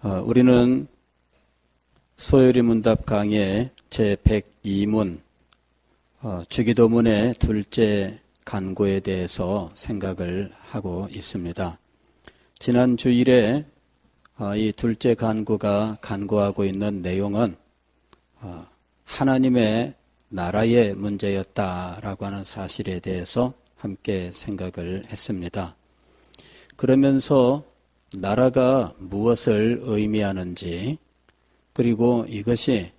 우리는 소요리 문답 강의 제102문 주기도문의 둘째 간구에 대해서 생각을 하고 있습니다. 지난 주일에 이 둘째 간구가 간구하고 있는 내용은 하나님의 나라의 문제였다라고 하는 사실에 대해서 함께 생각을 했습니다. 그러면서 나라가 무엇을 의미하는지, 그리고 이것이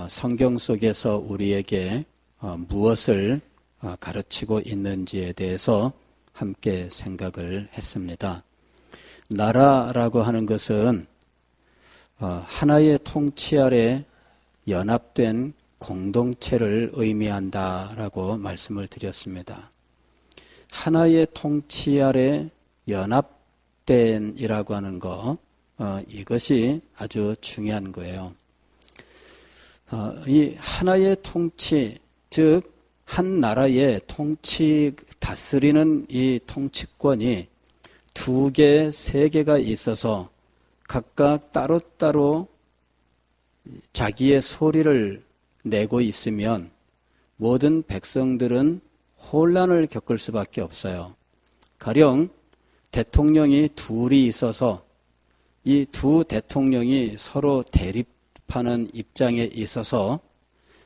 성경 속에서 우리에게 무엇을 가르치고 있는지에 대해서 함께 생각을 했습니다. 나라라고 하는 것은 하나의 통치 아래 연합된 공동체를 의미한다라고 말씀을 드렸습니다. 하나의 통치 아래 연합된이라고 하는 거, 이것이 아주 중요한 거예요. 이 하나의 통치, 즉 한 나라의 다스리는 이 통치권이 두 개, 세 개가 있어서 각각 따로따로 자기의 소리를 내고 있으면 모든 백성들은 혼란을 겪을 수밖에 없어요. 가령 대통령이 둘이 있어서 이 두 대통령이 서로 대립하는 입장에 있어서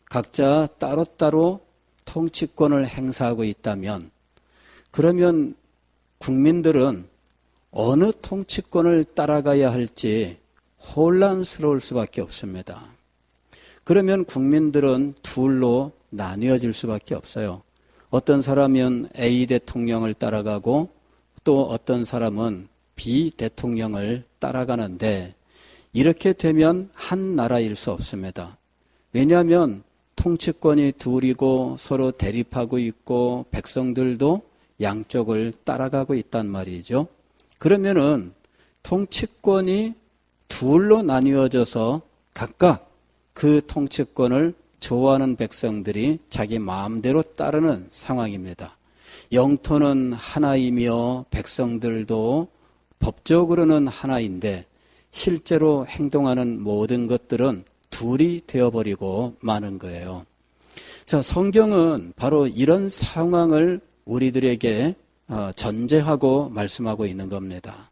각자 따로따로 통치권을 행사하고 있다면, 그러면 국민들은 어느 통치권을 따라가야 할지 혼란스러울 수밖에 없습니다. 그러면 국민들은 둘로 나뉘어질 수밖에 없어요. 어떤 사람은 A 대통령을 따라가고 또 어떤 사람은 B 대통령을 따라가는데, 이렇게 되면 한 나라일 수 없습니다. 왜냐하면 통치권이 둘이고 서로 대립하고 있고 백성들도 양쪽을 따라가고 있단 말이죠. 그러면은 통치권이 둘로 나뉘어져서 각각 그 통치권을 좋아하는 백성들이 자기 마음대로 따르는 상황입니다. 영토는 하나이며 백성들도 법적으로는 하나인데 실제로 행동하는 모든 것들은 둘이 되어버리고 마는 거예요. 자, 성경은 바로 이런 상황을 우리들에게 전제하고 말씀하고 있는 겁니다.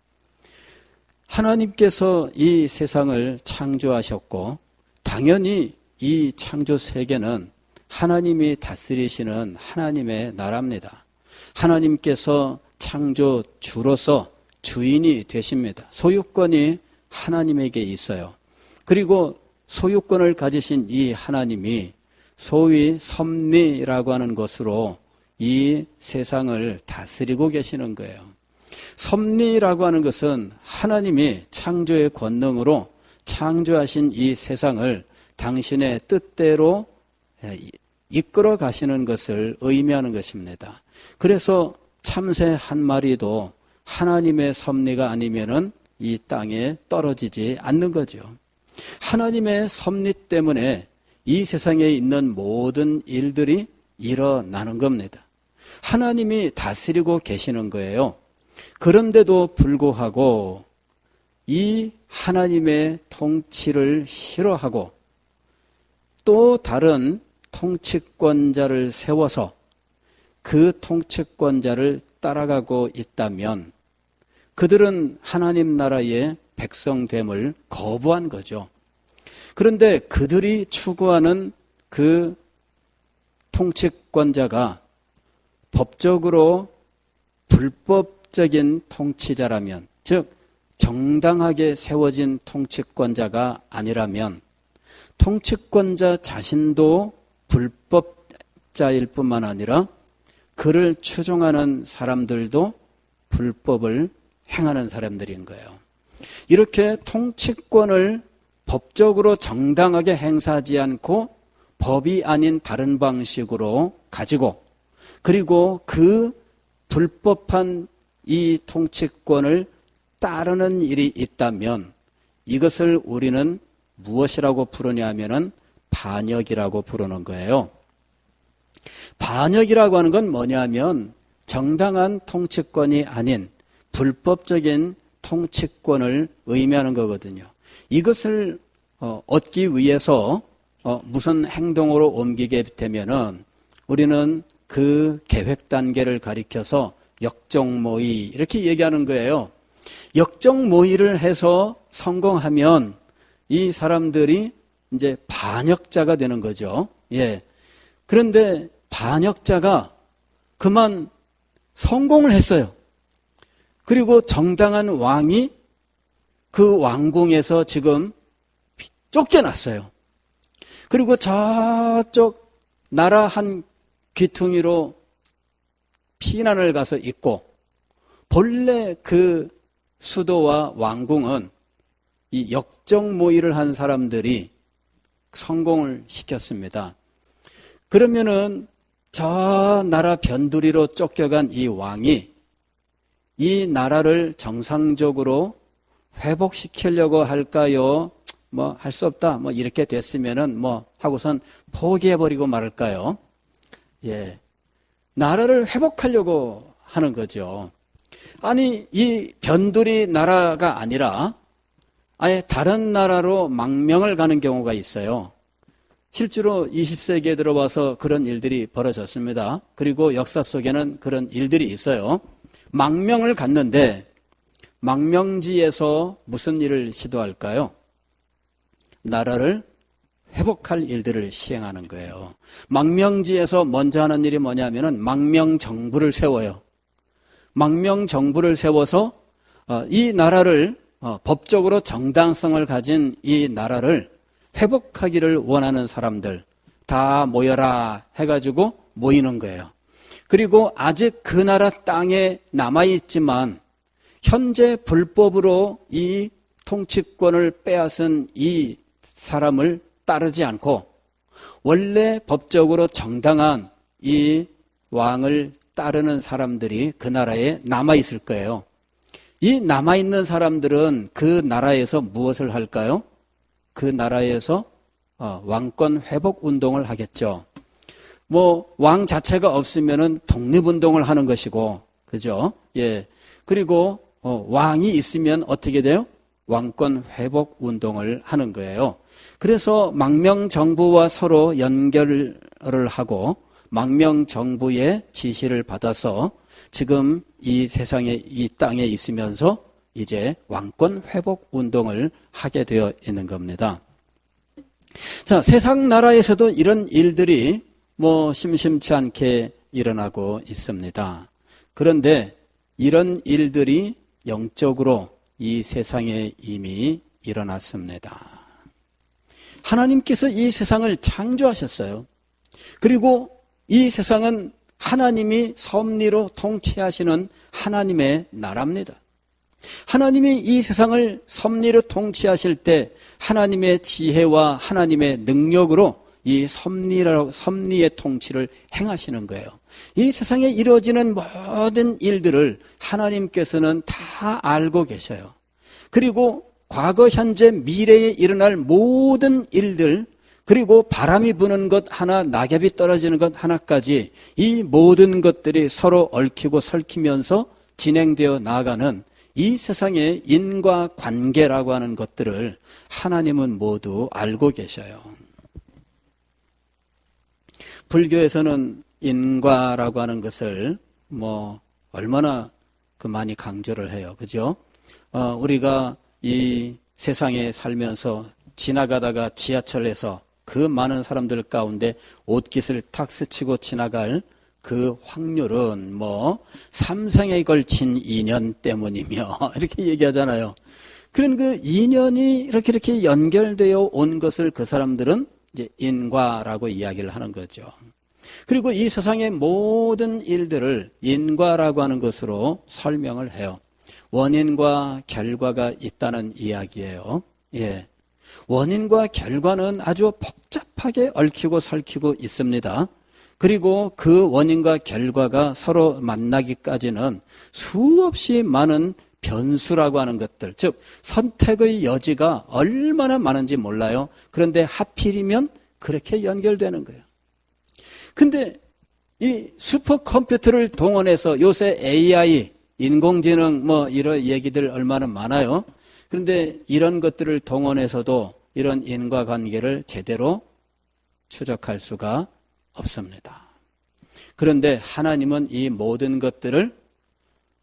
하나님께서 이 세상을 창조하셨고, 당연히 이 창조 세계는 하나님이 다스리시는 하나님의 나라입니다. 하나님께서 창조주로서 주인이 되십니다. 소유권이 하나님에게 있어요. 그리고 소유권을 가지신 이 하나님이 소위 섭리라고 하는 것으로 이 세상을 다스리고 계시는 거예요. 섭리라고 하는 것은 하나님이 창조의 권능으로 창조하신 이 세상을 당신의 뜻대로 이끌어 가시는 것을 의미하는 것입니다. 그래서 참새 한 마리도 하나님의 섭리가 아니면은 이 땅에 떨어지지 않는 거죠. 하나님의 섭리 때문에 이 세상에 있는 모든 일들이 일어나는 겁니다. 하나님이 다스리고 계시는 거예요. 그런데도 불구하고 이 하나님의 통치를 싫어하고 또 다른 통치권자를 세워서 그 통치권자를 따라가고 있다면 그들은 하나님 나라의 백성됨을 거부한 거죠. 그런데 그들이 추구하는 그 통치권자가 법적으로 불법적인 통치자라면, 즉 정당하게 세워진 통치권자가 아니라면 통치권자 자신도 불법자일 뿐만 아니라 그를 추종하는 사람들도 불법을 행하는 사람들인 거예요. 이렇게 통치권을 법적으로 정당하게 행사하지 않고 법이 아닌 다른 방식으로 가지고, 그리고 그 불법한 이 통치권을 따르는 일이 있다면 이것을 우리는 무엇이라고 부르냐 하면은 반역이라고 부르는 거예요. 반역이라고 하는 건 뭐냐면 정당한 통치권이 아닌 불법적인 통치권을 의미하는 거거든요. 이것을 얻기 위해서 무슨 행동으로 옮기게 되면은 우리는 그 계획 단계를 가리켜서 역정모의 이렇게 얘기하는 거예요. 역정모의를 해서 성공하면 이 사람들이 이제 반역자가 되는 거죠. 예. 그런데 반역자가 그만 성공을 했어요. 그리고 정당한 왕이 그 왕궁에서 지금 쫓겨났어요. 그리고 저쪽 나라 한 귀퉁이로 피난을 가서 있고, 본래 그 수도와 왕궁은 이 역정모의를 한 사람들이 성공을 시켰습니다. 그러면은 저 나라 변두리로 쫓겨간 이 왕이 이 나라를 정상적으로 회복시키려고 할까요? 뭐 할 수 없다. 뭐 이렇게 됐으면은 뭐 하고선 포기해버리고 말을까요? 예. 나라를 회복하려고 하는 거죠. 아니, 이 변두리 나라가 아니라 아예 다른 나라로 망명을 가는 경우가 있어요. 실제로 20세기에 들어와서 그런 일들이 벌어졌습니다. 그리고 역사 속에는 그런 일들이 있어요. 망명을 갔는데 망명지에서 무슨 일을 시도할까요? 나라를 회복할 일들을 시행하는 거예요. 망명지에서 먼저 하는 일이 뭐냐면은 망명정부를 세워요. 망명정부를 세워서 이 나라를 법적으로 정당성을 가진 이 나라를 회복하기를 원하는 사람들 다 모여라 해가지고 모이는 거예요. 그리고 아직 그 나라 땅에 남아있지만 현재 불법으로 이 통치권을 빼앗은 이 사람을 따르지 않고 원래 법적으로 정당한 이 왕을 따르는 사람들이 그 나라에 남아있을 거예요. 이 남아있는 사람들은 그 나라에서 무엇을 할까요? 그 나라에서 왕권 회복 운동을 하겠죠. 뭐 왕 자체가 없으면은 독립운동을 하는 것이고, 그죠? 예. 그리고 왕이 있으면 어떻게 돼요? 왕권 회복 운동을 하는 거예요. 그래서 망명 정부와 서로 연결을 하고 망명 정부의 지시를 받아서 지금 이 세상에 이 땅에 있으면서 이제 왕권 회복 운동을 하게 되어 있는 겁니다. 자, 세상 나라에서도 이런 일들이 뭐 심심치 않게 일어나고 있습니다. 그런데 이런 일들이 영적으로 이 세상에 이미 일어났습니다. 하나님께서 이 세상을 창조하셨어요. 그리고 이 세상은 하나님이 섭리로 통치하시는 하나님의 나라입니다. 하나님이 이 세상을 섭리로 통치하실 때 하나님의 지혜와 하나님의 능력으로 이 섭리의 통치를 행하시는 거예요. 이 세상에 이루어지는 모든 일들을 하나님께서는 다 알고 계셔요. 그리고 과거, 현재, 미래에 일어날 모든 일들, 그리고 바람이 부는 것 하나, 낙엽이 떨어지는 것 하나까지 이 모든 것들이 서로 얽히고 설키면서 진행되어 나아가는 이 세상의 인과관계라고 하는 것들을 하나님은 모두 알고 계셔요. 불교에서는 인과라고 하는 것을 뭐 얼마나 많이 강조를 해요. 그죠? 우리가 이 세상에 살면서 지나가다가 지하철에서 그 많은 사람들 가운데 옷깃을 탁 스치고 지나갈 그 확률은 뭐 3생에 걸친 인연 때문이며 이렇게 얘기하잖아요. 그런 그 인연이 이렇게 연결되어 온 것을 그 사람들은 이제 인과라고 이야기를 하는 거죠. 그리고 이 세상의 모든 일들을 인과라고 하는 것으로 설명을 해요. 원인과 결과가 있다는 이야기예요. 예. 원인과 결과는 아주 복잡하게 얽히고 설키고 있습니다. 그리고 그 원인과 결과가 서로 만나기까지는 수없이 많은 변수라고 하는 것들, 즉 선택의 여지가 얼마나 많은지 몰라요. 그런데 하필이면 그렇게 연결되는 거예요. 근데 이 슈퍼컴퓨터를 동원해서 요새 AI, 인공지능 뭐 이런 얘기들 얼마나 많아요. 그런데 이런 것들을 동원해서도 이런 인과관계를 제대로 추적할 수가 없습니다. 그런데 하나님은 이 모든 것들을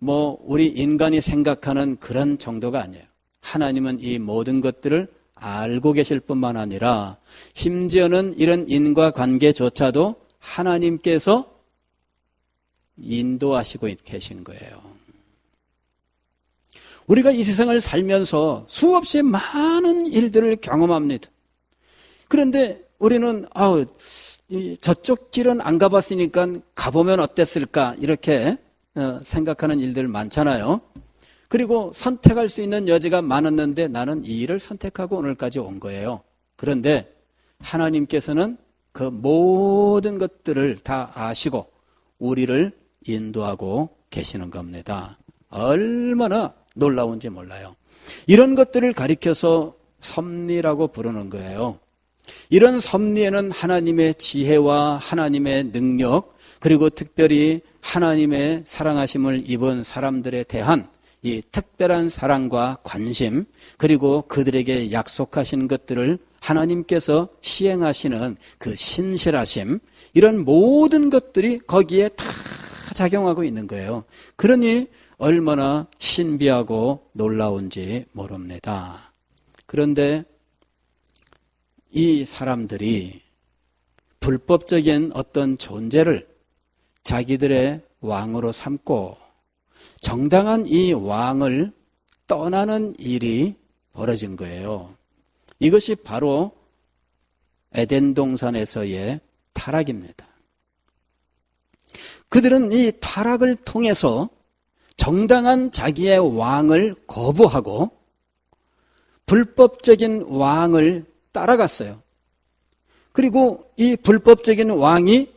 우리 인간이 생각하는 그런 정도가 아니에요. 하나님은 이 모든 것들을 알고 계실 뿐만 아니라 심지어는 이런 인과관계조차도 하나님께서 인도하시고 계신 거예요. 우리가 이 세상을 살면서 수없이 많은 일들을 경험합니다. 그런데 우리는 저쪽 길은 안 가봤으니까 가보면 어땠을까 이렇게 생각하는 일들 많잖아요. 그리고 선택할 수 있는 여지가 많았는데 나는 이 일을 선택하고 오늘까지 온 거예요. 그런데 하나님께서는 그 모든 것들을 다 아시고 우리를 인도하고 계시는 겁니다. 얼마나 놀라운지 몰라요. 이런 것들을 가리켜서 섭리라고 부르는 거예요. 이런 섭리에는 하나님의 지혜와 하나님의 능력, 그리고 특별히 하나님의 사랑하심을 입은 사람들에 대한 이 특별한 사랑과 관심, 그리고 그들에게 약속하신 것들을 하나님께서 시행하시는 그 신실하심, 이런 모든 것들이 거기에 다 작용하고 있는 거예요. 그러니 얼마나 신비하고 놀라운지 모릅니다. 그런데 이 사람들이 불법적인 어떤 존재를 자기들의 왕으로 삼고 정당한 이 왕을 떠나는 일이 벌어진 거예요. 이것이 바로 에덴 동산에서의 타락입니다. 그들은 이 타락을 통해서 정당한 자기의 왕을 거부하고 불법적인 왕을 따라갔어요. 그리고 이 불법적인 왕이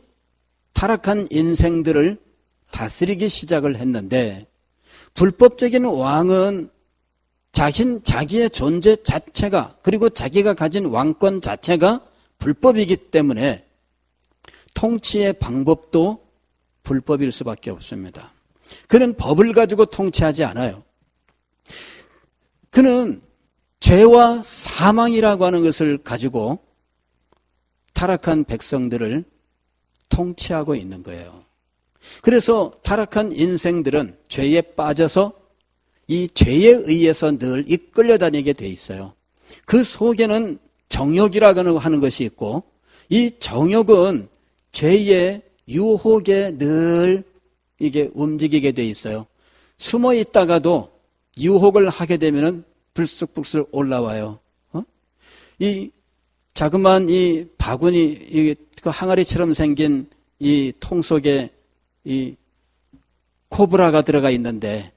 타락한 인생들을 다스리기 시작을 했는데, 불법적인 왕은 자기의 존재 자체가, 그리고 자기가 가진 왕권 자체가 불법이기 때문에 통치의 방법도 불법일 수밖에 없습니다. 그는 법을 가지고 통치하지 않아요. 그는 죄와 사망이라고 하는 것을 가지고 타락한 백성들을 통치하고 있는 거예요. 그래서 타락한 인생들은 죄에 빠져서 이 죄에 의해서 늘 이끌려 다니게 돼 있어요. 그 속에는 정욕이라고 하는 것이 있고, 이 정욕은 죄의 유혹에 늘 이게 움직이게 돼 있어요. 숨어 있다가도 유혹을 하게 되면은 불쑥불쑥 올라와요. 이 자그마한 이 바구니, 그 항아리처럼 생긴 이 통 속에 이 코브라가 들어가 있는데,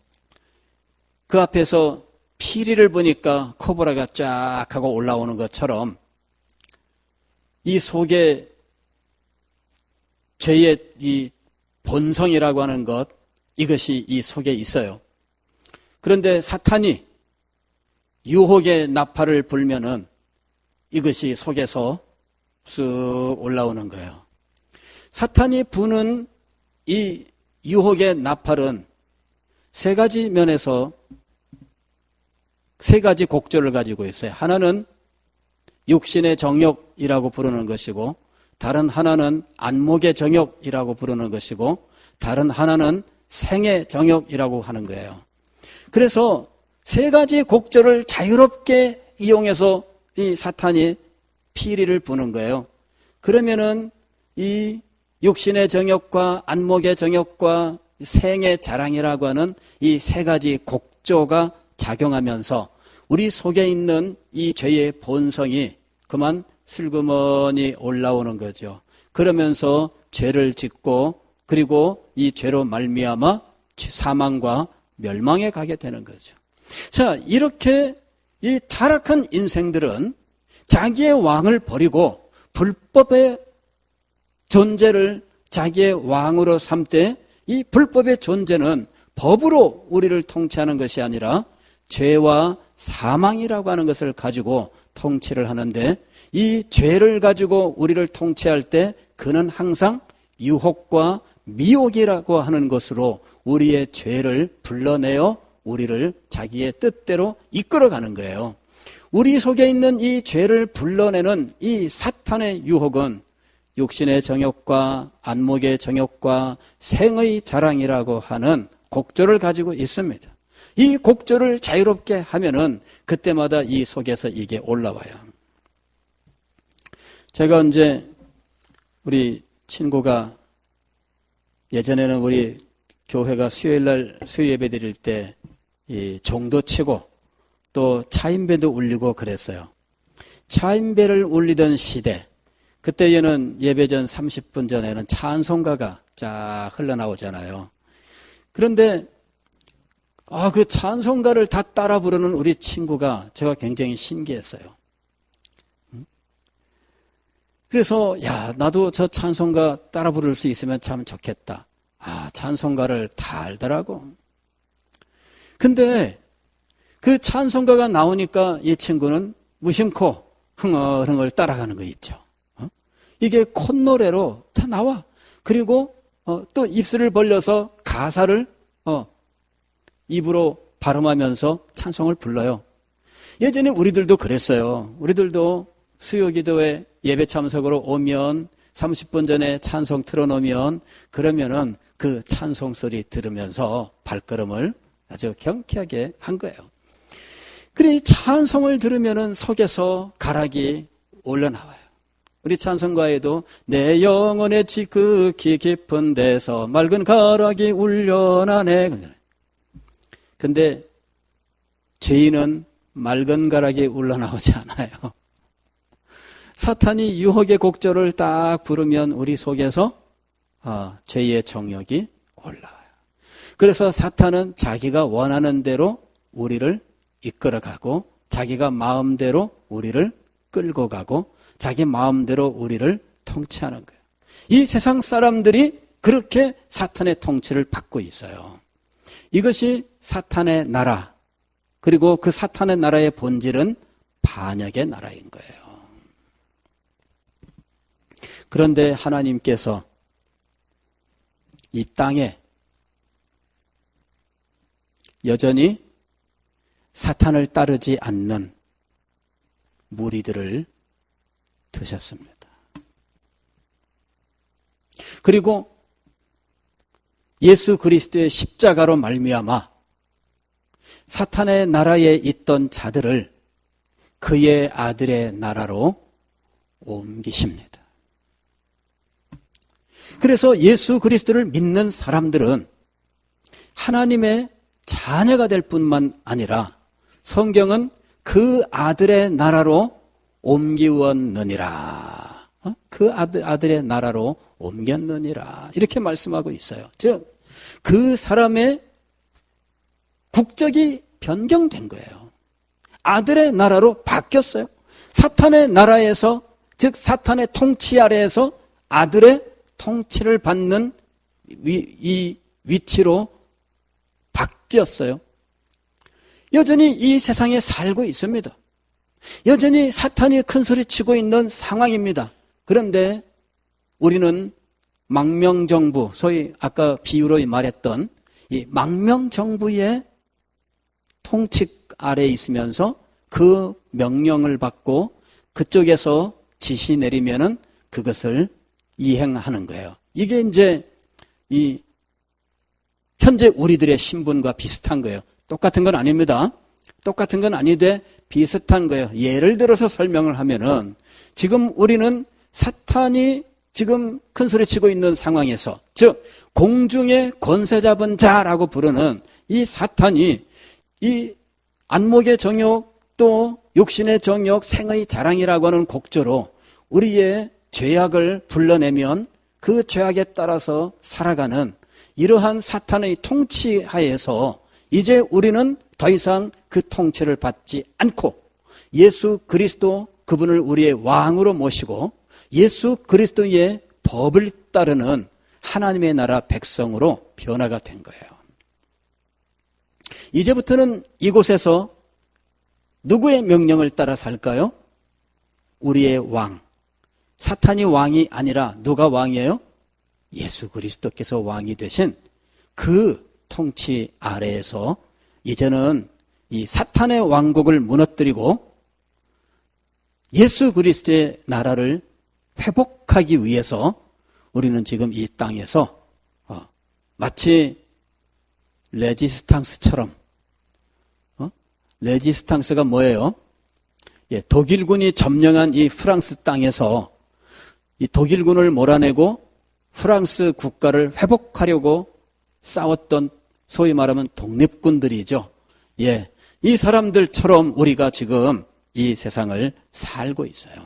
그 앞에서 피리를 보니까 코브라가 쫙 하고 올라오는 것처럼 이 속에 죄의 이 본성이라고 하는 것, 이것이 이 속에 있어요. 그런데 사탄이 유혹의 나팔을 불면은 이것이 속에서 쑥 올라오는 거예요. 사탄이 부는 이 유혹의 나팔은 세 가지 면에서 세 가지 곡절을 가지고 있어요. 하나는 육신의 정욕이라고 부르는 것이고, 다른 하나는 안목의 정욕이라고 부르는 것이고, 다른 하나는 생의 정욕이라고 하는 거예요. 그래서 세 가지 곡절을 자유롭게 이용해서 이 사탄이 피리를 부는 거예요. 그러면은 이 육신의 정욕과 안목의 정욕과 생의 자랑이라고 하는 이 세 가지 곡조가 작용하면서 우리 속에 있는 이 죄의 본성이 그만 슬그머니 올라오는 거죠. 그러면서 죄를 짓고, 그리고 이 죄로 말미암아 사망과 멸망에 가게 되는 거죠. 자, 이렇게 이 타락한 인생들은 자기의 왕을 버리고 불법의 존재를 자기의 왕으로 삼되, 이 불법의 존재는 법으로 우리를 통치하는 것이 아니라 죄와 사망이라고 하는 것을 가지고 통치를 하는데, 이 죄를 가지고 우리를 통치할 때 그는 항상 유혹과 미혹이라고 하는 것으로 우리의 죄를 불러내어 우리를 자기의 뜻대로 이끌어가는 거예요. 우리 속에 있는 이 죄를 불러내는 이 사탄의 유혹은 육신의 정욕과 안목의 정욕과 생의 자랑이라고 하는 곡조를 가지고 있습니다. 이 곡조를 자유롭게 하면은 그때마다 이 속에서 이게 올라와요. 제가 언제 우리 친구가 예전에는 우리 교회가 수요일날 수요 예배 드릴 때 이 종도 치고 또 차인배도 울리고 그랬어요. 차인배를 울리던 시대, 그때에는 예배 전 30분 전에는 찬송가가 쫙 흘러나오잖아요. 그런데 그 찬송가를 다 따라 부르는 우리 친구가 제가 굉장히 신기했어요. 그래서 나도 저 찬송가 따라 부를 수 있으면 참 좋겠다. 찬송가를 다 알더라고. 근데 그 찬송가가 나오니까 이 친구는 무심코 흥얼흥얼 따라가는 거 있죠. 이게 콧노래로 다 나와. 그리고 또 입술을 벌려서 가사를 입으로 발음하면서 찬송을 불러요. 예전에 우리들도 그랬어요. 우리들도 수요기도회 예배 참석으로 오면 30분 전에 찬송 틀어놓으면 그러면은 그 찬송 소리 들으면서 발걸음을 아주 경쾌하게 한 거예요. 그래, 이 찬송을 들으면은 속에서 가락이 올라나와요. 우리 찬송가에도 내 영혼의 지극히 깊은 데서 맑은 가락이 울려나네. 근데 죄인은 맑은 가락이 울러나오지 않아요. 사탄이 유혹의 곡조를 딱 부르면 우리 속에서 죄의 정욕이 올라와요. 그래서 사탄은 자기가 원하는 대로 우리를 이끌어가고 자기가 마음대로 우리를 끌고 가고 자기 마음대로 우리를 통치하는 거예요. 이 세상 사람들이 그렇게 사탄의 통치를 받고 있어요. 이것이 사탄의 나라, 그리고 그 사탄의 나라의 본질은 반역의 나라인 거예요. 그런데 하나님께서 이 땅에 여전히 사탄을 따르지 않는 무리들을 두셨습니다. 그리고 예수 그리스도의 십자가로 말미암아 사탄의 나라에 있던 자들을 그의 아들의 나라로 옮기십니다. 그래서 예수 그리스도를 믿는 사람들은 하나님의 자녀가 될 뿐만 아니라 성경은 그 아들의 나라로 옮기웠느니라. 그 아들의 나라로 옮겼느니라. 이렇게 말씀하고 있어요. 즉, 그 사람의 국적이 변경된 거예요. 아들의 나라로 바뀌었어요. 사탄의 나라에서, 즉 사탄의 통치 아래에서 아들의 통치를 받는 이 위치로 바뀌었어요. 여전히 이 세상에 살고 있습니다. 여전히 사탄이 큰 소리 치고 있는 상황입니다. 그런데 우리는 망명정부, 소위 아까 비유로 말했던 이 망명정부의 통치 아래에 있으면서 그 명령을 받고 그쪽에서 지시 내리면은 그것을 이행하는 거예요. 이게 이제 이 현재 우리들의 신분과 비슷한 거예요. 똑같은 건 아닙니다. 똑같은 건 아닌데 비슷한 거예요. 예를 들어서 설명을 하면은 지금 우리는 사탄이 지금 큰 소리 치고 있는 상황에서, 즉 공중의 권세 잡은 자라고 부르는 이 사탄이 이 안목의 정욕 또 육신의 정욕 생의 자랑이라고 하는 곡조로 우리의 죄악을 불러내면 그 죄악에 따라서 살아가는 이러한 사탄의 통치하에서 이제 우리는 더 이상 그 통치를 받지 않고 예수 그리스도 그분을 우리의 왕으로 모시고 예수 그리스도의 법을 따르는 하나님의 나라 백성으로 변화가 된 거예요. 이제부터는 이곳에서 누구의 명령을 따라 살까요? 우리의 왕. 사탄이 왕이 아니라 누가 왕이에요? 예수 그리스도께서 왕이 되신 그 통치 아래에서 이제는 이 사탄의 왕국을 무너뜨리고 예수 그리스도의 나라를 회복하기 위해서 우리는 지금 이 땅에서 마치 레지스탕스처럼, 레지스탕스가 뭐예요? 독일군이 점령한 이 프랑스 땅에서 이 독일군을 몰아내고 프랑스 국가를 회복하려고 싸웠던 소위 말하면 독립군들이죠. 이 사람들처럼 우리가 지금 이 세상을 살고 있어요.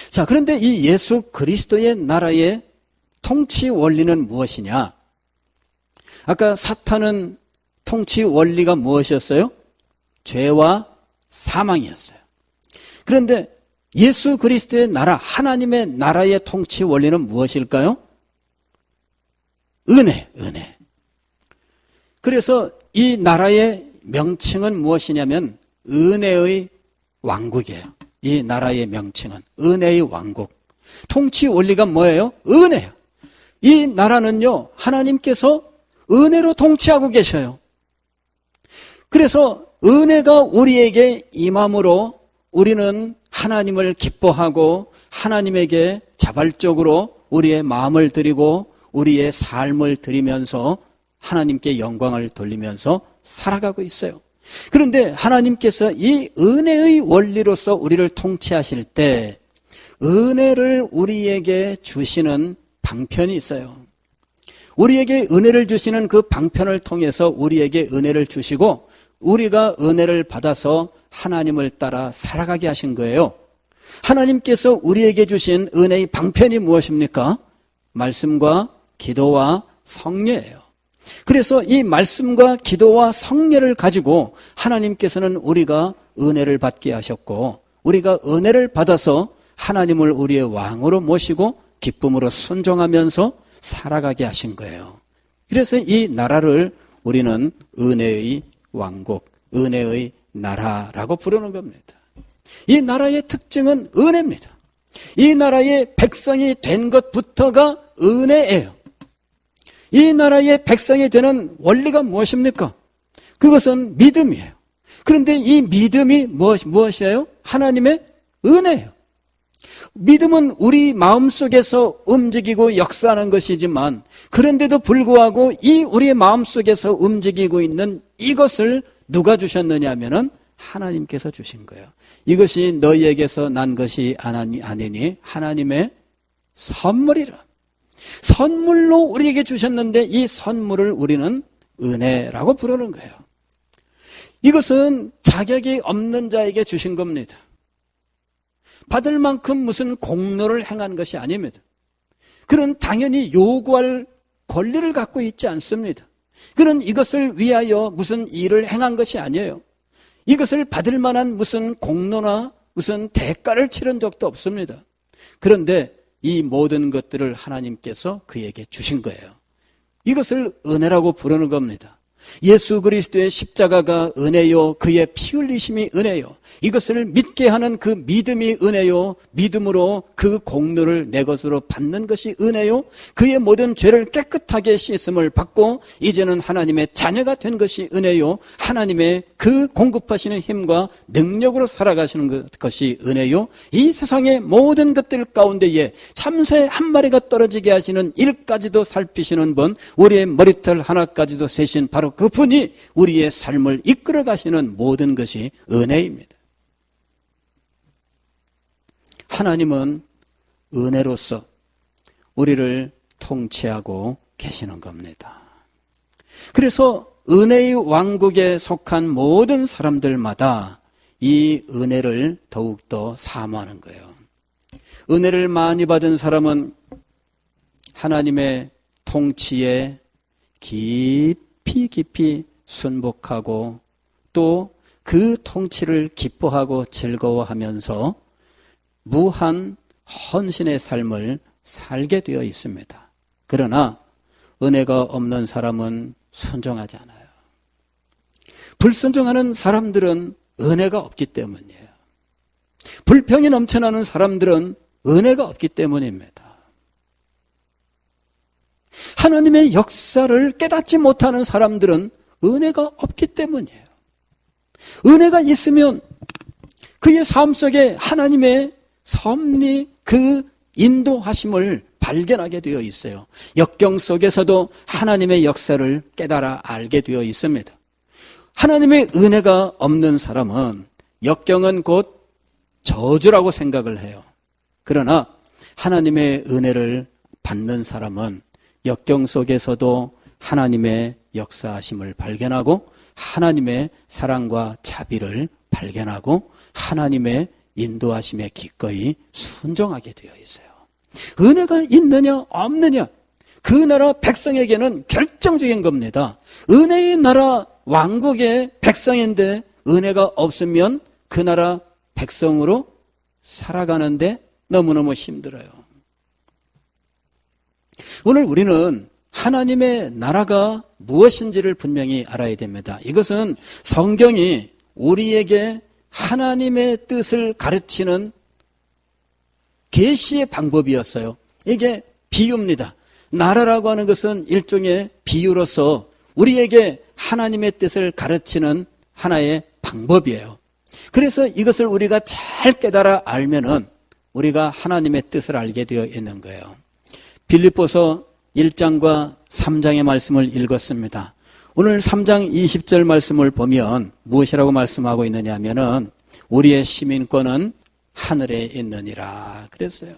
자, 그런데 이 예수 그리스도의 나라의 통치 원리는 무엇이냐? 아까 사탄은 통치 원리가 무엇이었어요? 죄와 사망이었어요. 그런데 예수 그리스도의 나라, 하나님의 나라의 통치 원리는 무엇일까요? 은혜. 그래서 이 나라의 명칭은 무엇이냐면 은혜의 왕국이에요. 이 나라의 명칭은 은혜의 왕국. 통치 원리가 뭐예요? 은혜예요. 이 나라는요, 하나님께서 은혜로 통치하고 계셔요. 그래서 은혜가 우리에게 임함으로 우리는 하나님을 기뻐하고 하나님에게 자발적으로 우리의 마음을 드리고 우리의 삶을 드리면서 하나님께 영광을 돌리면서 살아가고 있어요. 그런데 하나님께서 이 은혜의 원리로서 우리를 통치하실 때 은혜를 우리에게 주시는 방편이 있어요. 우리에게 은혜를 주시는 그 방편을 통해서 우리에게 은혜를 주시고 우리가 은혜를 받아서 하나님을 따라 살아가게 하신 거예요. 하나님께서 우리에게 주신 은혜의 방편이 무엇입니까? 말씀과 기도와 성례예요. 그래서 이 말씀과 기도와 성례를 가지고 하나님께서는 우리가 은혜를 받게 하셨고 우리가 은혜를 받아서 하나님을 우리의 왕으로 모시고 기쁨으로 순종하면서 살아가게 하신 거예요. 그래서 이 나라를 우리는 은혜의 왕국, 은혜의 나라라고 부르는 겁니다. 이 나라의 특징은 은혜입니다. 이 나라의 백성이 된 것부터가 은혜예요. 이 나라의 백성이 되는 원리가 무엇입니까? 그것은 믿음이에요. 그런데 이 믿음이 무엇이에요? 하나님의 은혜예요. 믿음은 우리 마음속에서 움직이고 역사하는 것이지만 그런데도 불구하고 이 우리의 마음속에서 움직이고 있는 이것을 누가 주셨느냐 하면은 하나님께서 주신 거예요. 이것이 너희에게서 난 것이 아니니 하나님의 선물이라. 선물로 우리에게 주셨는데 이 선물을 우리는 은혜라고 부르는 거예요. 이것은 자격이 없는 자에게 주신 겁니다. 받을 만큼 무슨 공로를 행한 것이 아닙니다. 그는 당연히 요구할 권리를 갖고 있지 않습니다. 그는 이것을 위하여 무슨 일을 행한 것이 아니에요. 이것을 받을 만한 무슨 공로나 무슨 대가를 치른 적도 없습니다. 그런데 이 모든 것들을 하나님께서 그에게 주신 거예요. 이것을 은혜라고 부르는 겁니다. 예수 그리스도의 십자가가 은혜요, 그의 피 흘리심이 은혜요, 이것을 믿게 하는 그 믿음이 은혜요, 믿음으로 그 공로를 내 것으로 받는 것이 은혜요, 그의 모든 죄를 깨끗하게 씻음을 받고 이제는 하나님의 자녀가 된 것이 은혜요, 하나님의 그 공급하시는 힘과 능력으로 살아가시는 것이 은혜요, 이 세상의 모든 것들 가운데에 참새 한 마리가 떨어지게 하시는 일까지도 살피시는 분, 우리의 머리털 하나까지도 세신 바로 그분이 우리의 삶을 이끌어 가시는 모든 것이 은혜입니다. 하나님은 은혜로서 우리를 통치하고 계시는 겁니다. 그래서 은혜의 왕국에 속한 모든 사람들마다 이 은혜를 더욱더 사모하는 거예요. 은혜를 많이 받은 사람은 하나님의 통치에 깊이 순복하고 또 그 통치를 기뻐하고 즐거워하면서 무한 헌신의 삶을 살게 되어 있습니다. 그러나 은혜가 없는 사람은 순종하지 않아요. 불순종하는 사람들은 은혜가 없기 때문이에요. 불평이 넘쳐나는 사람들은 은혜가 없기 때문입니다. 하나님의 역사를 깨닫지 못하는 사람들은 은혜가 없기 때문이에요. 은혜가 있으면 그의 삶 속에 하나님의 섭리, 그 인도하심을 발견하게 되어 있어요. 역경 속에서도 하나님의 역사를 깨달아 알게 되어 있습니다. 하나님의 은혜가 없는 사람은 역경은 곧 저주라고 생각을 해요. 그러나 하나님의 은혜를 받는 사람은 역경 속에서도 하나님의 역사하심을 발견하고 하나님의 사랑과 자비를 발견하고 하나님의 인도하심에 기꺼이 순종하게 되어 있어요. 은혜가 있느냐 없느냐, 그 나라 백성에게는 결정적인 겁니다. 은혜의 나라 왕국의 백성인데 은혜가 없으면 그 나라 백성으로 살아가는데 너무너무 힘들어요. 오늘 우리는 하나님의 나라가 무엇인지를 분명히 알아야 됩니다. 이것은 성경이 우리에게 하나님의 뜻을 가르치는 계시의 방법이었어요. 이게 비유입니다. 나라라고 하는 것은 일종의 비유로서 우리에게 하나님의 뜻을 가르치는 하나의 방법이에요. 그래서 이것을 우리가 잘 깨달아 알면은 우리가 하나님의 뜻을 알게 되어 있는 거예요. 빌립보서 1장과 3장의 말씀을 읽었습니다. 오늘 3장 20절 말씀을 보면 무엇이라고 말씀하고 있느냐 하면은 우리의 시민권은 하늘에 있느니라 그랬어요.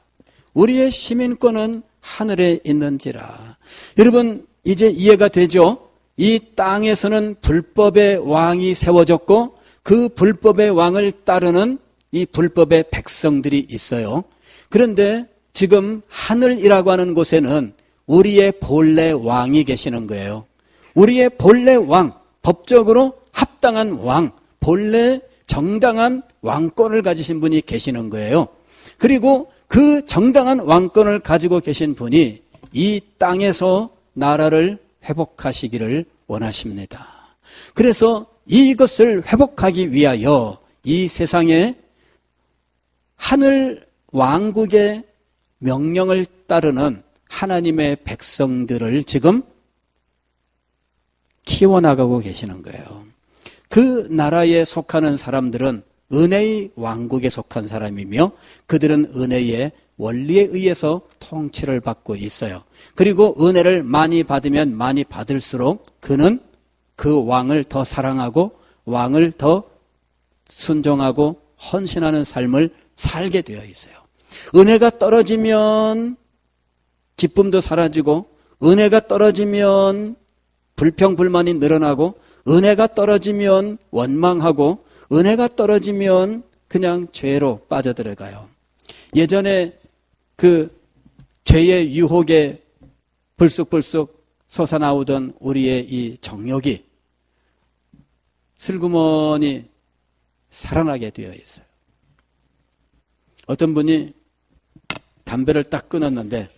우리의 시민권은 하늘에 있는지라. 여러분 이제 이해가 되죠? 이 땅에서는 불법의 왕이 세워졌고 그 불법의 왕을 따르는 이 불법의 백성들이 있어요. 그런데 지금 하늘이라고 하는 곳에는 우리의 본래 왕이 계시는 거예요. 우리의 본래 왕, 법적으로 합당한 왕, 본래 정당한 왕권을 가지신 분이 계시는 거예요. 그리고 그 정당한 왕권을 가지고 계신 분이 이 땅에서 나라를 회복하시기를 원하십니다. 그래서 이것을 회복하기 위하여 이 세상에 하늘 왕국의 명령을 따르는 하나님의 백성들을 지금 키워나가고 계시는 거예요. 그 나라에 속하는 사람들은 은혜의 왕국에 속한 사람이며 그들은 은혜의 원리에 의해서 통치를 받고 있어요. 그리고 은혜를 많이 받으면 많이 받을수록 그는 그 왕을 더 사랑하고 왕을 더 순종하고 헌신하는 삶을 살게 되어 있어요. 은혜가 떨어지면 기쁨도 사라지고 은혜가 떨어지면 불평불만이 늘어나고 은혜가 떨어지면 원망하고 은혜가 떨어지면 그냥 죄로 빠져들어가요. 예전에 그 죄의 유혹에 불쑥불쑥 솟아나오던 우리의 이 정욕이 슬그머니 살아나게 되어 있어요. 어떤 분이 담배를 딱 끊었는데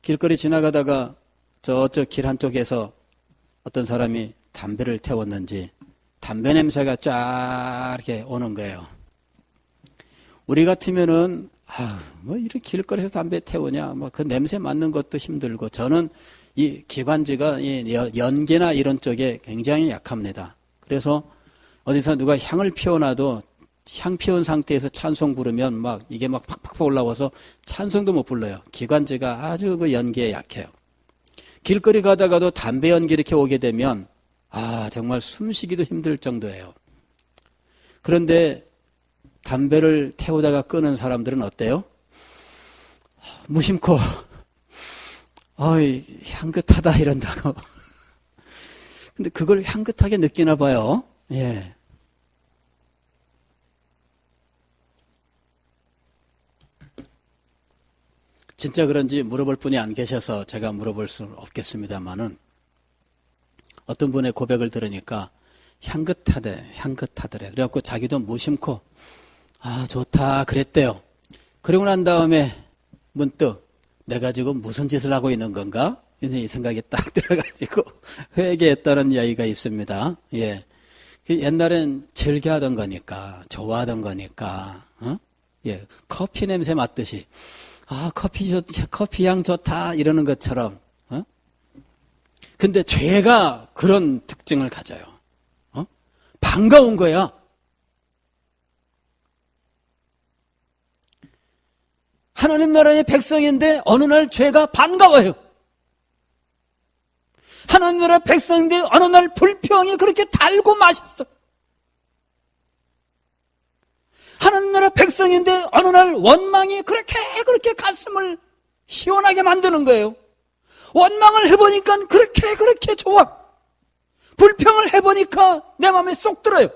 길거리 지나가다가 저쪽 길 한쪽에서 어떤 사람이 담배를 태웠는지 담배 냄새가 쫙 이렇게 오는 거예요. 우리 같으면은 뭐 이렇게 길거리에서 담배 태우냐, 뭐 그 냄새 맡는 것도 힘들고 저는 이 기관지가 이 연기나 이런 쪽에 굉장히 약합니다. 그래서 어디서 누가 향을 피워놔도 향 피운 상태에서 찬송 부르면 막 이게 막 팍팍 올라와서 찬송도 못 불러요. 기관지가 아주 그 연기에 약해요. 길거리 가다가도 담배 연기 이렇게 오게 되면 정말 숨쉬기도 힘들 정도예요. 그런데 담배를 태우다가 끄는 사람들은 어때요? 무심코 향긋하다 이런다고. 근데 그걸 향긋하게 느끼나 봐요. 예. 진짜 그런지 물어볼 분이 안 계셔서 제가 물어볼 수는 없겠습니다만은 어떤 분의 고백을 들으니까 향긋하더래. 그래갖고 자기도 무심코 좋다 그랬대요. 그러고 난 다음에 문득 내가 지금 무슨 짓을 하고 있는 건가? 이 생각이 딱 들어가지고 회개했다는 이야기가 있습니다. 예. 옛날엔 즐겨하던 거니까, 좋아하던 거니까, 예. 커피 냄새 맡듯이, 커피 향 좋다, 이러는 것처럼, 근데 죄가 그런 특징을 가져요. 반가운 거야. 하나님 나라의 백성인데 어느 날 죄가 반가워요. 하나님 나라 백성인데 어느 날 불평이 그렇게 달고 맛있어. 하나님 나라 백성인데 어느 날 원망이 그렇게 가슴을 시원하게 만드는 거예요. 원망을 해보니까 그렇게 좋아. 불평을 해보니까 내 마음에 쏙 들어요.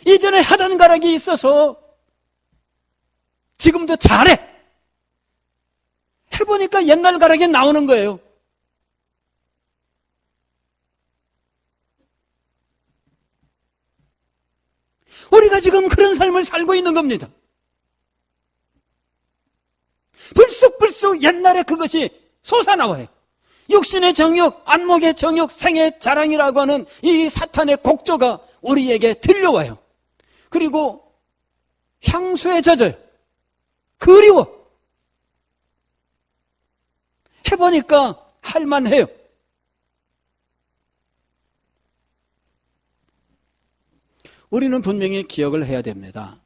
이전에 하던 가락이 있어서 지금도 잘해. 해보니까 옛날 가락이 나오는 거예요. 우리가 지금 그런 삶을 살고 있는 겁니다. 불쑥불쑥 옛날에 그것이 솟아나와요. 육신의 정욕, 안목의 정욕, 생의 자랑이라고 하는 이 사탄의 곡조가 우리에게 들려와요. 그리고 향수에 젖어요. 그리워. 해보니까 할만해요. 우리는 분명히 기억을 해야 됩니다.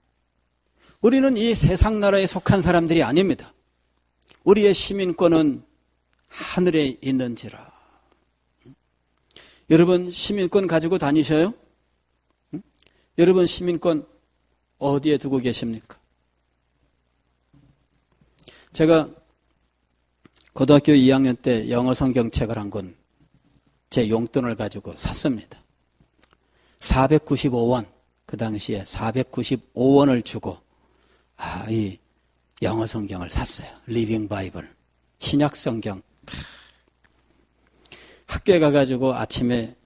우리는 이 세상 나라에 속한 사람들이 아닙니다. 우리의 시민권은 하늘에 있는지라. 여러분 시민권 가지고 다니셔요? 여러분 시민권 어디에 두고 계십니까? 제가 고등학교 2학년 때 영어 성경책을 한 권 제 용돈을 가지고 샀습니다. 495원, 그 당시에 495원을 주고 이 영어 성경을 샀어요. 리빙 바이블, 신약 성경. 학교에 가가지고 아침에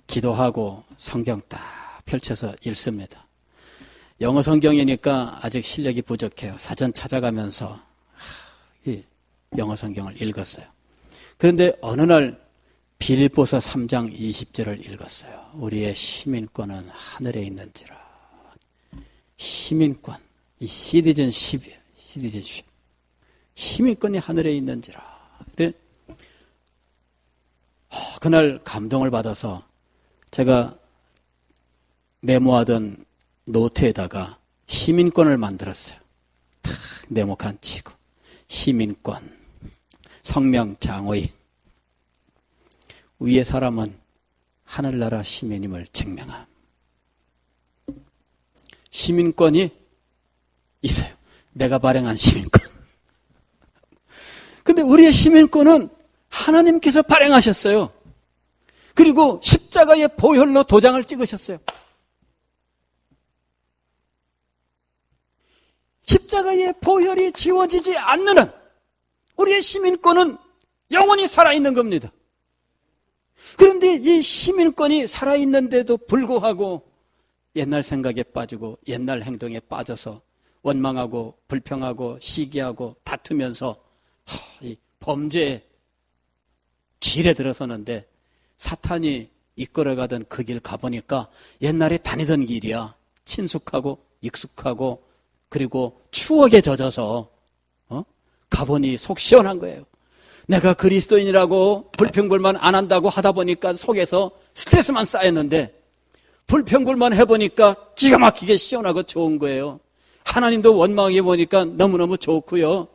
기도하고 성경 딱 펼쳐서 읽습니다. 영어 성경이니까 아직 실력이 부족해요. 사전 찾아가면서 이 영어 성경을 읽었어요. 그런데 어느 날 빌립보서 3장 20절을 읽었어요. 우리의 시민권은 하늘에 있는지라. 시민권, 이 시티즌십이에요. 시티즌십. 시민권이 하늘에 있는지라. 그래? 그날 감동을 받아서 제가 메모하던 노트에다가 시민권을 만들었어요. 탁 네모칸 치고 시민권, 성명 장어인. 위의 사람은 하늘나라 시민임을 증명함. 시민권이 있어요. 내가 발행한 시민권. 근데 우리의 시민권은 하나님께서 발행하셨어요. 그리고 십자가의 보혈로 도장을 찍으셨어요. 십자가의 보혈이 지워지지 않는 한 우리의 시민권은 영원히 살아있는 겁니다. 그런데 이 시민권이 살아있는데도 불구하고 옛날 생각에 빠지고 옛날 행동에 빠져서 원망하고 불평하고 시기하고 다투면서 이 범죄의 길에 들어서는데 사탄이 이끌어가던 그 길 가보니까 옛날에 다니던 길이야. 친숙하고 익숙하고 그리고 추억에 젖어서 가보니 속 시원한 거예요. 내가 그리스도인이라고 불평불만 안 한다고 하다 보니까 속에서 스트레스만 쌓였는데 불평불만 해보니까 기가 막히게 시원하고 좋은 거예요. 하나님도 원망해 보니까 너무너무 좋고요.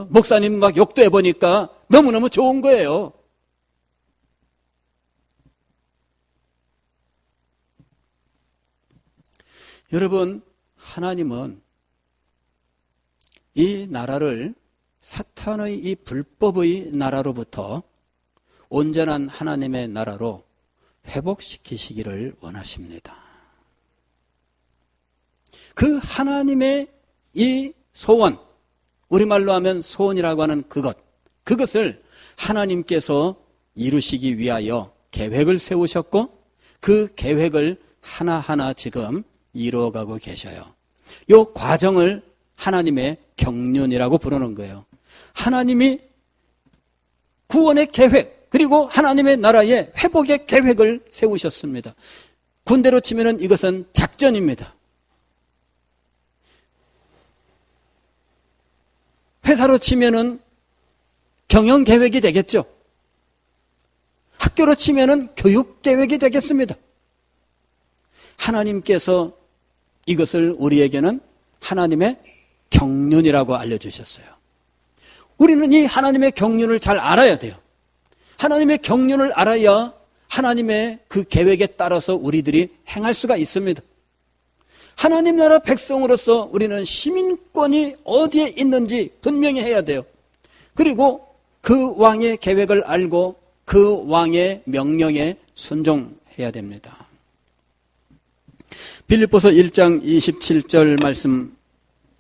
목사님 막 욕도 해보니까 너무너무 좋은 거예요. 여러분, 하나님은 이 나라를 사탄의 이 불법의 나라로부터 온전한 하나님의 나라로 회복시키시기를 원하십니다. 그 하나님의 이 소원, 우리말로 하면 소원이라고 하는 그것을 하나님께서 이루시기 위하여 계획을 세우셨고 그 계획을 하나하나 지금 이루어가고 계셔요. 이 과정을 하나님의 경륜이라고 부르는 거예요. 하나님이 구원의 계획 그리고 하나님의 나라의 회복의 계획을 세우셨습니다. 군대로 치면 이것은 작전입니다. 회사로 치면은 경영 계획이 되겠죠. 학교로 치면은 교육 계획이 되겠습니다. 하나님께서 이것을 우리에게는 하나님의 경륜이라고 알려주셨어요. 우리는 이 하나님의 경륜을 잘 알아야 돼요. 하나님의 경륜을 알아야 하나님의 그 계획에 따라서 우리들이 행할 수가 있습니다. 하나님 나라 백성으로서 우리는 시민권이 어디에 있는지 분명히 해야 돼요. 그리고 그 왕의 계획을 알고 그 왕의 명령에 순종해야 됩니다. 빌립보서 1장 27절 말씀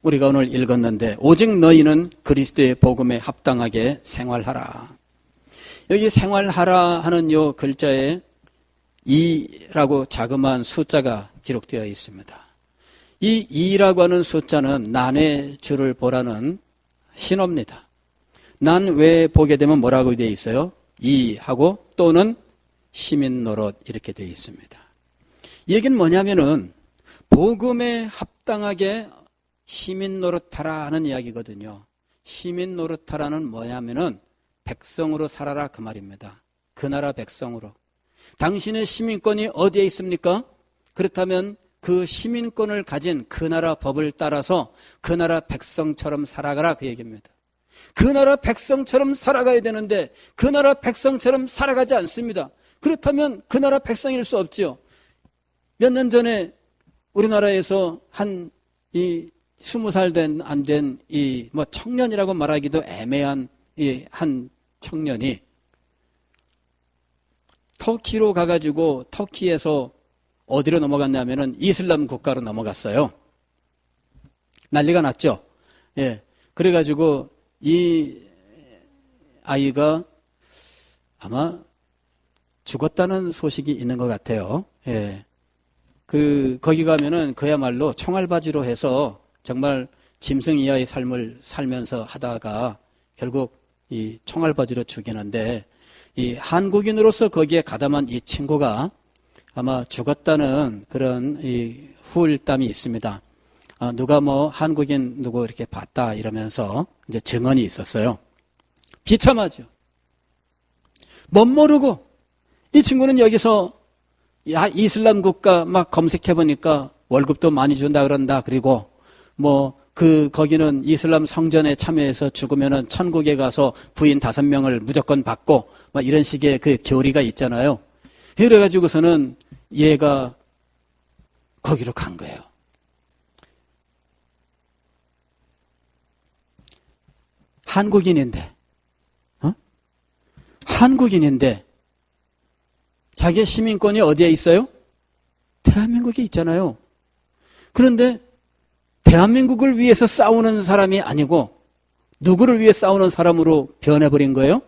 우리가 오늘 읽었는데, 오직 너희는 그리스도의 복음에 합당하게 생활하라. 여기 생활하라 하는 요 글자에 2라고 자그마한 숫자가 기록되어 있습니다. 이 2라고 하는 숫자는 난의 줄을 보라는 신호입니다. 난 외에 보게 되면 뭐라고 되어 있어요? 2하고 또는 시민 노릇 이렇게 되어 있습니다. 이 얘기는 뭐냐면은 복음에 합당하게 시민 노릇하라 하는 이야기거든요. 시민 노릇하라는 뭐냐면은 백성으로 살아라 그 말입니다. 그 나라 백성으로. 당신의 시민권이 어디에 있습니까? 그렇다면 그 시민권을 가진 그 나라 법을 따라서 그 나라 백성처럼 살아가라 그 얘기입니다. 그 나라 백성처럼 살아가야 되는데 그 나라 백성처럼 살아가지 않습니다. 그렇다면 그 나라 백성일 수 없지요. 몇 년 전에 우리나라에서 한 20살 안 된 청년이라고 말하기도 애매한 한 청년이 터키로 가가지고 터키에서 어디로 넘어갔냐면은 이슬람 국가로 넘어갔어요. 난리가 났죠. 예. 그래가지고 이 아이가 아마 죽었다는 소식이 있는 것 같아요. 예. 거기 가면은 그야말로 총알바지로 해서 정말 짐승 이하의 삶을 살면서 하다가 결국 이 총알바지로 죽이는데, 이 한국인으로서 거기에 가담한 이 친구가 아마 죽었다는 그런 이 후일담이 있습니다. 누가 한국인 누구 이렇게 봤다 이러면서 이제 증언이 있었어요. 비참하죠. 멋모르고 이 친구는 여기서 이슬람 국가 막 검색해보니까 월급도 많이 준다 그런다. 그리고 거기는 이슬람 성전에 참여해서 죽으면은 천국에 가서 부인 5명을 무조건 받고 막 이런 식의 그 교리가 있잖아요. 그래가지고서는 얘가 거기로 간 거예요. 한국인인데, 한국인인데 자기의 시민권이 어디에 있어요? 대한민국에 있잖아요. 그런데 대한민국을 위해서 싸우는 사람이 아니고 누구를 위해 싸우는 사람으로 변해버린 거예요?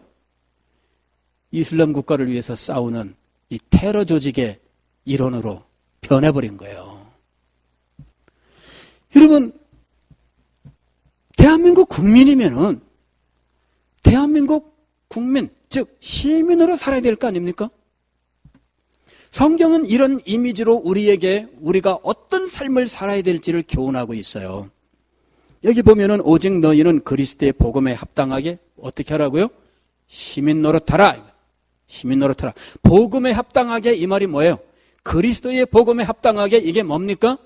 이슬람 국가를 위해서 싸우는 이 테러 조직의 일원으로 변해버린 거예요. 여러분, 대한민국 국민이면은 대한민국 국민, 즉 시민으로 살아야 될 거 아닙니까? 성경은 이런 이미지로 우리가 어떤 삶을 살아야 될지를 교훈하고 있어요. 여기 보면은 오직 너희는 그리스도의 복음에 합당하게 어떻게 하라고요? 시민 노릇하라. 시민 노릇하라. 복음에 합당하게 이 말이 뭐예요? 그리스도의 복음에 합당하게 이게 뭡니까?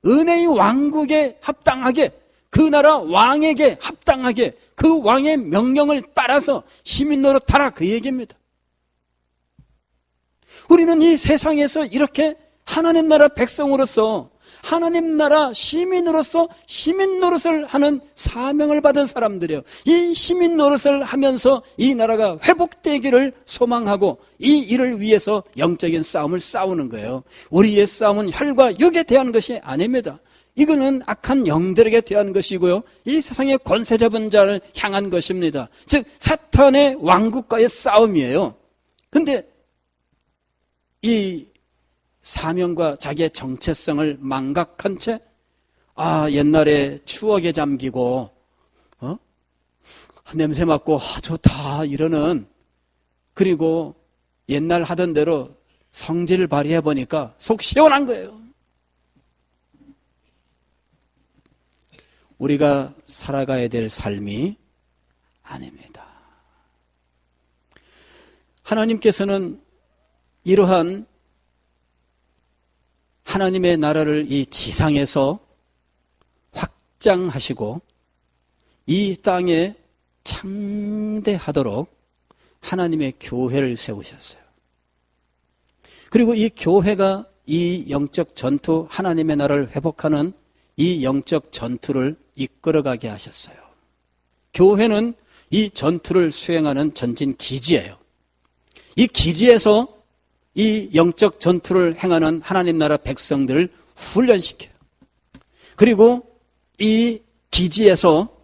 은혜의 왕국에 합당하게, 그 나라 왕에게 합당하게, 그 왕의 명령을 따라서 시민 노릇하라 그 얘기입니다. 우리는 이 세상에서 이렇게 하나님 나라 백성으로서, 하나님 나라 시민으로서 시민 노릇을 하는 사명을 받은 사람들이에요. 이 시민 노릇을 하면서 이 나라가 회복되기를 소망하고 이 일을 위해서 영적인 싸움을 싸우는 거예요. 우리의 싸움은 혈과 육에 대한 것이 아닙니다. 이거는 악한 영들에게 대한 것이고요, 이 세상의 권세 잡은 자를 향한 것입니다. 즉 사탄의 왕국과의 싸움이에요. 근데 이 사명과 자기의 정체성을 망각한 채 옛날에 추억에 잠기고 냄새 맡고 좋다 이러는, 그리고 옛날 하던 대로 성질을 발휘해 보니까 속 시원한 거예요. 우리가 살아가야 될 삶이 아닙니다. 하나님께서는 이러한 하나님의 나라를 이 지상에서 확장하시고 이 땅에 창대하도록 하나님의 교회를 세우셨어요. 그리고 이 교회가 이 영적 전투, 하나님의 나라를 회복하는 이 영적 전투를 이끌어가게 하셨어요. 교회는 이 전투를 수행하는 전진 기지예요. 이 기지에서 이 영적 전투를 행하는 하나님 나라 백성들을 훈련시켜요. 그리고 이 기지에서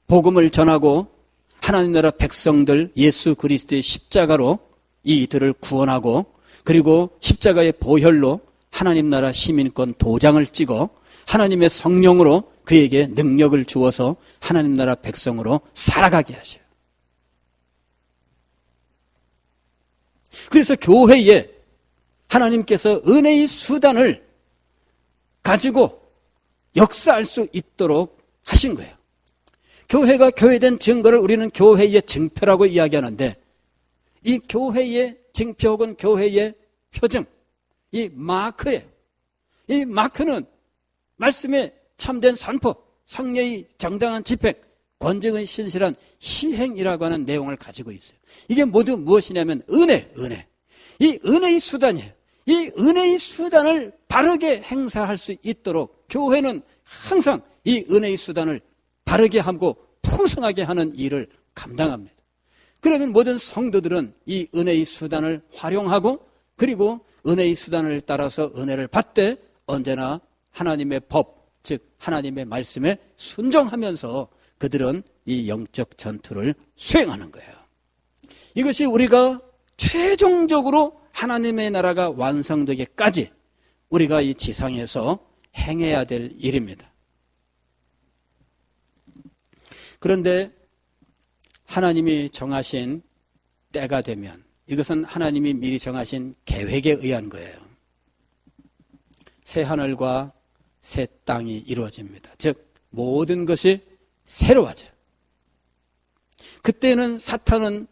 복음을 전하고 하나님 나라 백성들 예수 그리스도의 십자가로 이들을 구원하고 그리고 십자가의 보혈로 하나님 나라 시민권 도장을 찍어 하나님의 성령으로 그에게 능력을 주어서 하나님 나라 백성으로 살아가게 하셔요. 그래서 교회에 하나님께서 은혜의 수단을 가지고 역사할 수 있도록 하신 거예요. 교회가 교회된 증거를 우리는 교회의 증표라고 이야기하는데 이 교회의 증표 혹은 교회의 표징, 이 마크예요. 이 마크는 말씀의 참된 선포, 성령의 정당한 집행, 권정의 신실한 시행이라고 하는 내용을 가지고 있어요. 이게 모두 무엇이냐면 은혜. 이 은혜의 수단이에요. 이 은혜의 수단을 바르게 행사할 수 있도록 교회는 항상 이 은혜의 수단을 바르게 하고 풍성하게 하는 일을 감당합니다. 그러면 모든 성도들은 이 은혜의 수단을 활용하고 그리고 은혜의 수단을 따라서 은혜를 받되 언제나 하나님의 법, 즉 하나님의 말씀에 순종하면서 그들은 이 영적 전투를 수행하는 거예요. 이것이 우리가 최종적으로 하나님의 나라가 완성되기까지 우리가 이 지상에서 행해야 될 일입니다. 그런데 하나님이 정하신 때가 되면 이것은 하나님이 미리 정하신 계획에 의한 거예요. 새 하늘과 새 땅이 이루어집니다. 즉 모든 것이 새로워져요. 그때는 사탄은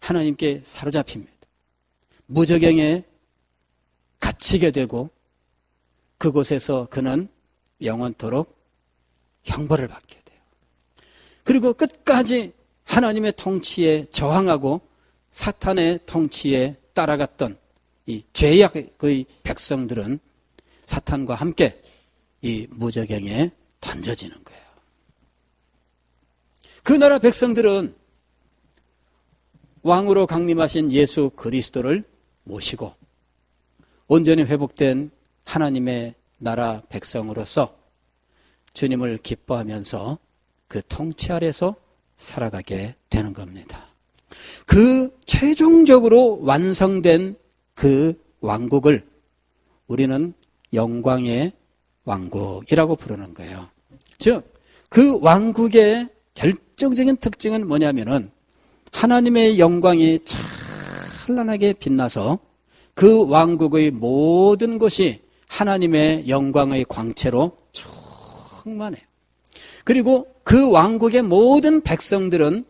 하나님께 사로잡힙니다. 무저갱에 갇히게 되고 그곳에서 그는 영원토록 형벌을 받게 돼요. 그리고 끝까지 하나님의 통치에 저항하고 사탄의 통치에 따라갔던 이 죄악의 백성들은 사탄과 함께 이 무저갱에 던져지는 거예요. 그 나라 백성들은 왕으로 강림하신 예수 그리스도를 모시고 온전히 회복된 하나님의 나라 백성으로서 주님을 기뻐하면서 그 통치 아래서 살아가게 되는 겁니다. 그 최종적으로 완성된 그 왕국을 우리는 영광의 왕국이라고 부르는 거예요. 즉, 그 왕국의 결정적인 특징은 뭐냐면은 하나님의 영광이 찬란하게 빛나서 그 왕국의 모든 것이 하나님의 영광의 광채로 충만해요. 그리고 그 왕국의 모든 백성들은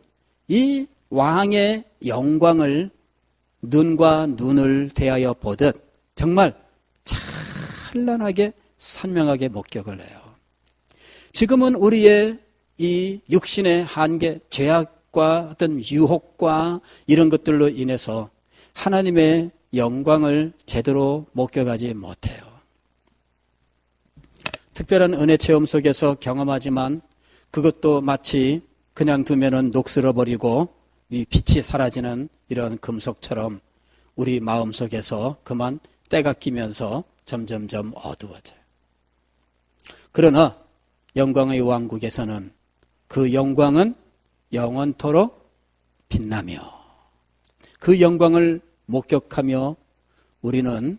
이 왕의 영광을 눈과 눈을 대하여 보듯 정말 찬란하게 선명하게 목격을 해요. 지금은 우리의 이 육신의 한계, 죄악과 어떤 유혹과 이런 것들로 인해서 하나님의 영광을 제대로 목격하지 못해요. 특별한 은혜 체험 속에서 경험하지만 그것도 마치 그냥 두면은 녹슬어버리고 이 빛이 사라지는 이런 금속처럼 우리 마음속에서 그만 때가 끼면서 점점점 어두워져요. 그러나 영광의 왕국에서는 그 영광은 영원토록 빛나며 그 영광을 목격하며 우리는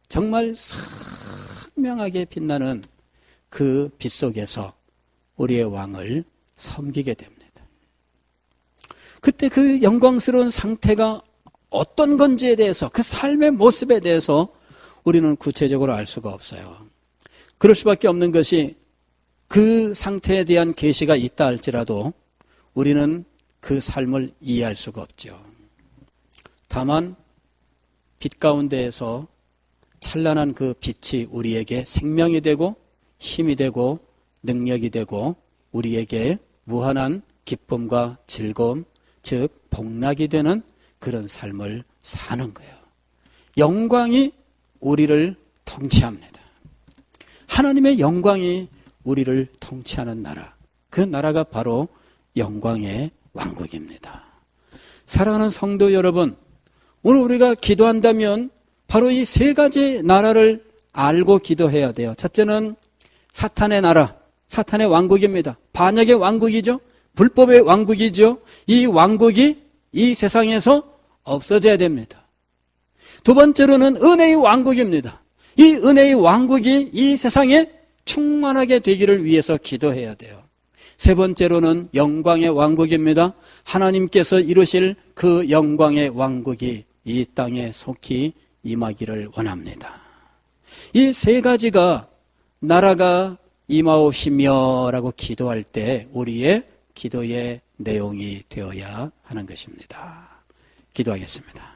정말 선명하게 빛나는 그 빛 속에서 우리의 왕을 섬기게 됩니다. 그때 그 영광스러운 상태가 어떤 건지에 대해서 그 삶의 모습에 대해서 우리는 구체적으로 알 수가 없어요. 그럴 수밖에 없는 것이 그 상태에 대한 계시가 있다 할지라도 우리는 그 삶을 이해할 수가 없죠. 다만 빛 가운데에서 찬란한 그 빛이 우리에게 생명이 되고 힘이 되고 능력이 되고 우리에게 무한한 기쁨과 즐거움, 즉 복락이 되는 그런 삶을 사는 거예요. 영광이 우리를 통치합니다. 하나님의 영광이 우리를 통치하는 나라, 그 나라가 바로 영광의 왕국입니다. 사랑하는 성도 여러분, 오늘 우리가 기도한다면 바로 이 세 가지 나라를 알고 기도해야 돼요. 첫째는 사탄의 나라, 사탄의 왕국입니다. 반역의 왕국이죠. 불법의 왕국이죠. 이 왕국이 이 세상에서 없어져야 됩니다. 두 번째로는 은혜의 왕국입니다. 이 은혜의 왕국이 이 세상에 충만하게 되기를 위해서 기도해야 돼요. 세 번째로는 영광의 왕국입니다. 하나님께서 이루실 그 영광의 왕국이 이 땅에 속히 임하기를 원합니다. 이 세 가지가 나라가 임하옵시며 라고 기도할 때 우리의 기도의 내용이 되어야 하는 것입니다. 기도하겠습니다.